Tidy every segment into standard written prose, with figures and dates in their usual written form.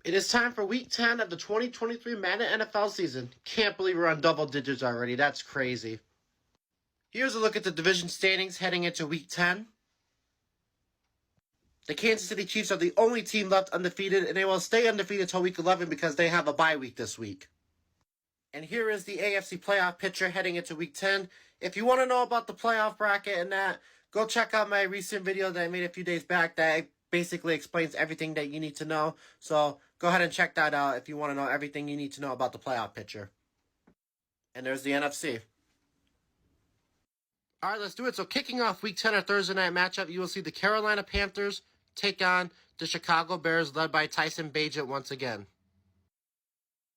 It is time for Week 10 of the 2023 Madden NFL season. Can't believe we're on double digits already. That's crazy. Here's a look at the division standings heading into Week 10. The Kansas City Chiefs are the only team left undefeated, and they will stay undefeated until Week 11 because they have a bye week this week. And here is the AFC playoff picture heading into Week 10. If you want to know about the playoff bracket and that, go check out my recent video that I made a few days back that basically explains everything that you need to know. So go ahead and check that out if you want to know everything you need to know about the playoff picture. And there's the NFC. All right, let's do it. So kicking off Week 10, our Thursday night matchup, you will see the Carolina Panthers take on the Chicago Bears, led by Tyson Bagent once again.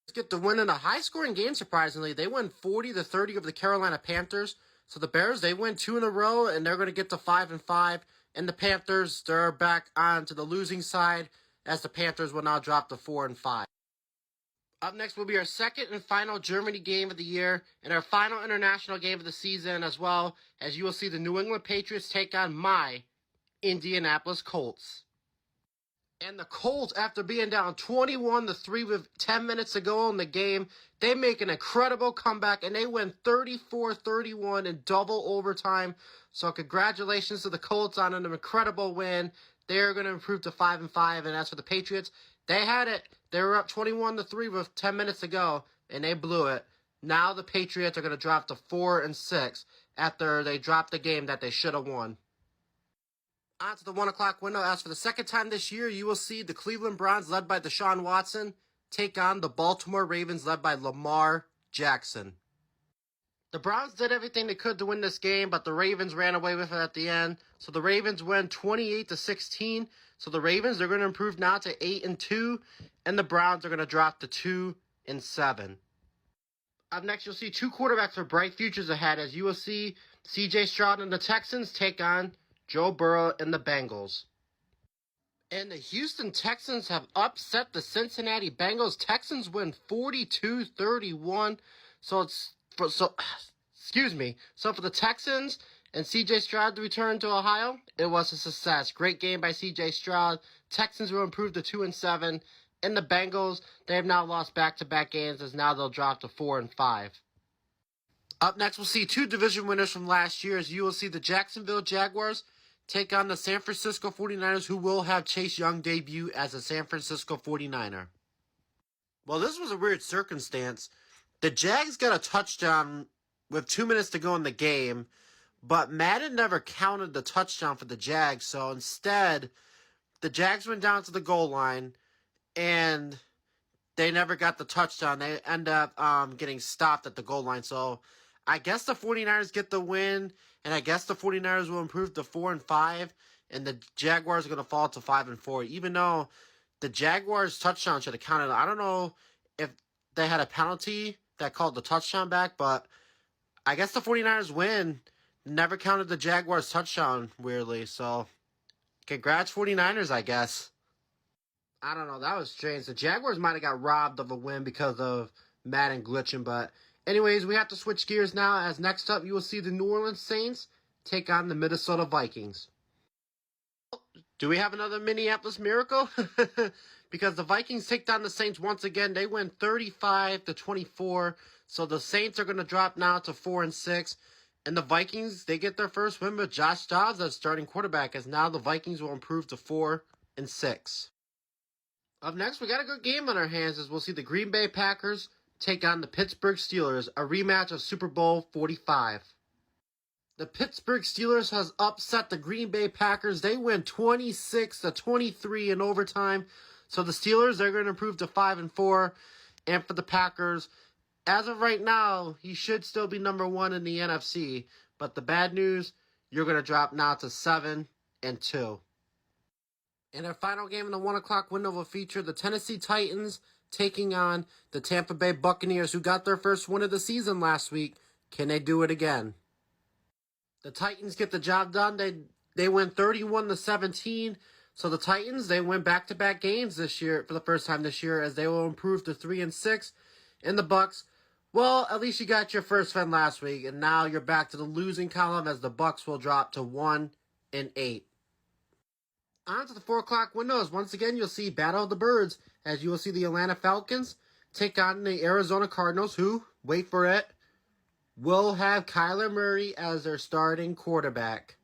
Let's get the win in a high-scoring game, surprisingly. They win 40-30 over the Carolina Panthers. So the Bears, they win 2 in a row, and they're going to get to 5-5. And the Panthers, they're back onto the losing side, as the Panthers will now drop to 4-5. Up next will be our second and final Germany game of the year, and our final international game of the season as well, as you will see the New England Patriots take on my Indianapolis Colts. And the Colts, after being down 21-3 with 10 minutes to go in the game, they make an incredible comeback, and they win 34-31 in double overtime. So congratulations to the Colts on an incredible win. They're going to improve to 5-5, and as for the Patriots, they had it. They were up 21-3 with 10 minutes to go, and they blew it. Now the Patriots are going to drop to 4-6 after they dropped the game that they should have won. On to the 1 o'clock window. As for the second time this year, you will see the Cleveland Browns, led by Deshaun Watson, take on the Baltimore Ravens, led by Lamar Jackson. The Browns did everything they could to win this game, but the Ravens ran away with it at the end. So the Ravens win 28-16. So the Ravens, they're going to improve now to 8-2, and the Browns are going to drop to 2-7. Up next, you'll see two quarterbacks with bright futures ahead, as you will see C.J. Stroud and the Texans take on Joe Burrow and the Bengals. And the Houston Texans have upset the Cincinnati Bengals. Texans win 42-31. So for the Texans and C.J. Stroud to return to Ohio, it was a success. Great game by C.J. Stroud. Texans will improve to 2-7. And the Bengals, they have now lost back-to-back games, as now they'll drop to 4-5. Up next, we'll see two division winners from last year, as you will see the Jacksonville Jaguars take on the San Francisco 49ers, who will have Chase Young debut as a San Francisco 49er. Well, this was a weird circumstance. The Jags got a touchdown with 2 minutes to go in the game, but Madden never counted the touchdown for the Jags, so instead, the Jags went down to the goal line, and they never got the touchdown. They end up getting stopped at the goal line, so I guess the 49ers get the win, and I guess the 49ers will improve to 4-5, and the Jaguars are going to fall to 5-4, even though the Jaguars' touchdown should have counted. I don't know if they had a penalty that called the touchdown back, but I guess the 49ers win. Never counted the Jaguars' touchdown, weirdly, so congrats 49ers, I guess. I don't know, that was strange. The Jaguars might have got robbed of a win because of Madden glitching, but anyways, we have to switch gears now, as next up you will see the New Orleans Saints take on the Minnesota Vikings. Do we have another Minneapolis miracle? Because the Vikings take down the Saints once again. They win 35-24, so the Saints are going to drop now to 4-6. And the Vikings, they get their first win with Josh Dobbs as starting quarterback, as now the Vikings will improve to 4-6. Up next, we got a good game on our hands, as we'll see the Green Bay Packers take on the Pittsburgh Steelers, a rematch of Super Bowl 45. The Pittsburgh Steelers has upset the Green Bay Packers. They win 26-23 in overtime. So the Steelers, they're going to improve to 5-4. And for the Packers, as of right now, he should still be number one in the NFC. But the bad news, you're going to drop now to 7-2. In our final game in the 1 o'clock window will feature the Tennessee Titans taking on the Tampa Bay Buccaneers, who got their first win of the season last week. Can they do it again? The Titans get the job done. They win 31-17. So the Titans, they win back-to-back games this year for the first time this year, as they will improve to 3-6. And the Bucs, well, at least you got your first win last week, and now you're back to the losing column, as the Bucs will drop to 1-8. On to the 4 o'clock windows. Once again, you'll see Battle of the Birds, as you will see the Atlanta Falcons take on the Arizona Cardinals, who, wait for it, will have Kyler Murray as their starting quarterback.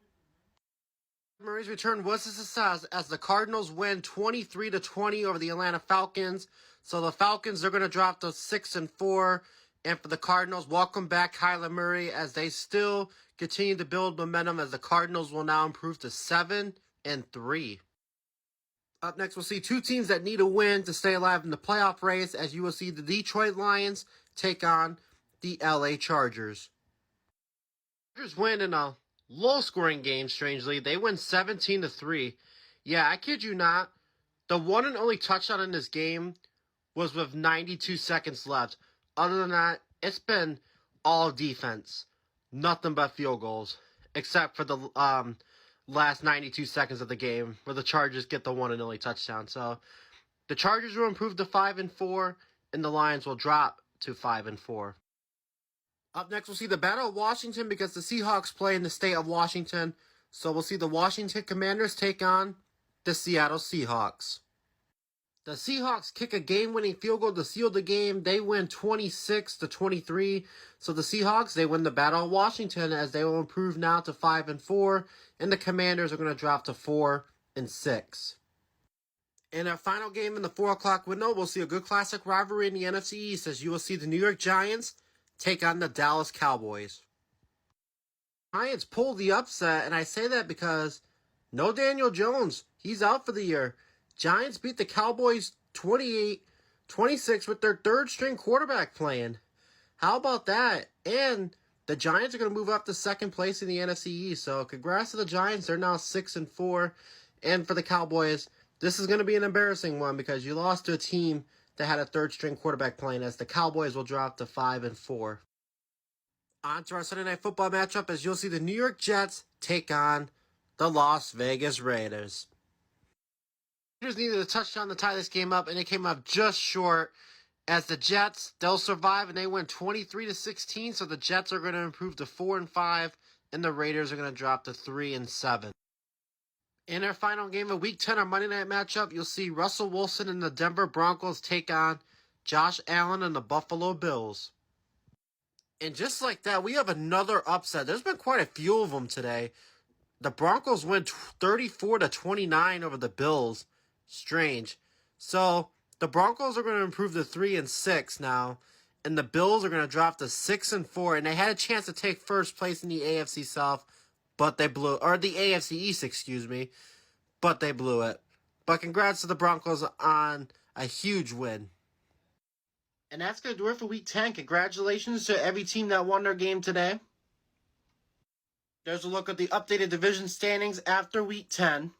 Murray's return was a success as the Cardinals win 23-20 over the Atlanta Falcons. So the Falcons are going to drop to 6-4. And for the Cardinals, welcome back Kyler Murray as they still continue to build momentum as the Cardinals will now improve to 7-3. Up next, we'll see two teams that need a win to stay alive in the playoff race, as you will see the Detroit Lions take on the LA Chargers. Chargers win in a low-scoring game, strangely. They win 17-3. Yeah, I kid you not. The one and only touchdown in this game was with 92 seconds left. Other than that, it's been all defense. Nothing but field goals. Except for the last 92 seconds of the game where the Chargers get the one and only touchdown. So the Chargers will improve to 5-4, and the Lions will drop to 5-4. Up next, we'll see the Battle of Washington because the Seahawks play in the state of Washington. So we'll see the Washington Commanders take on the Seattle Seahawks. The Seahawks kick a game-winning field goal to seal the game. They win 26-23. So the Seahawks, they win the Battle of Washington as they will improve now to 5-4. And the Commanders are going to drop to 4-6. In our final game in the 4 o'clock window, we'll see a good classic rivalry in the NFC East as you will see the New York Giants take on the Dallas Cowboys. Giants pulled the upset, and I say that because no Daniel Jones. He's out for the year. Giants beat the Cowboys 28-26 with their third-string quarterback playing. How about that? And the Giants are going to move up to second place in the NFC East. So congrats to the Giants. They're now 6-4. And for the Cowboys, this is going to be an embarrassing one because you lost to a team that had a third-string quarterback playing, as the Cowboys will drop to 5-4. On to our Sunday Night Football matchup, as you'll see the New York Jets take on the Las Vegas Raiders. Raiders needed a touchdown to tie this game up, and it came up just short. As the Jets, they'll survive, and they win 23-16, so the Jets are going to improve to 4-5, and the Raiders are going to drop to 3-7. In our final game of Week 10, our Monday Night matchup, you'll see Russell Wilson and the Denver Broncos take on Josh Allen and the Buffalo Bills. And just like that, we have another upset. There's been quite a few of them today. The Broncos win 34-29 over the Bills. Strange. So the Broncos are going to improve to 3-6 now, and the Bills are going to drop to 6-4. And they had a chance to take first place in the AFC South, but they blew, or the AFC East, excuse me, but they blew it. But congrats to the Broncos on a huge win. And that's going to do it for Week 10. Congratulations to every team that won their game today. There's a look at the updated division standings after Week 10.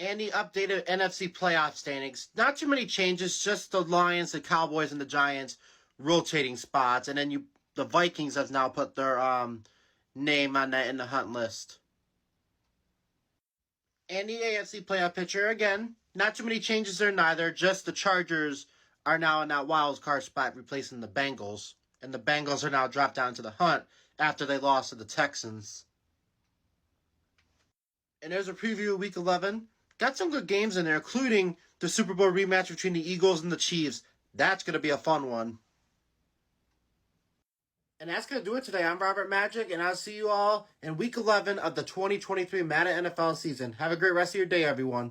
And the updated NFC playoff standings. Not too many changes, just the Lions, the Cowboys, and the Giants rotating spots. And then the Vikings have now put their name on that in the hunt list. And the AFC playoff picture, again, not too many changes there neither. Just the Chargers are now in that wild card spot replacing the Bengals. And the Bengals are now dropped down to the hunt after they lost to the Texans. And there's a preview of Week 11. Got some good games in there, including the Super Bowl rematch between the Eagles and the Chiefs. That's going to be a fun one. And that's going to do it today. I'm Robert Magic, and I'll see you all in Week 11 of the 2023 Madden NFL season. Have a great rest of your day, everyone.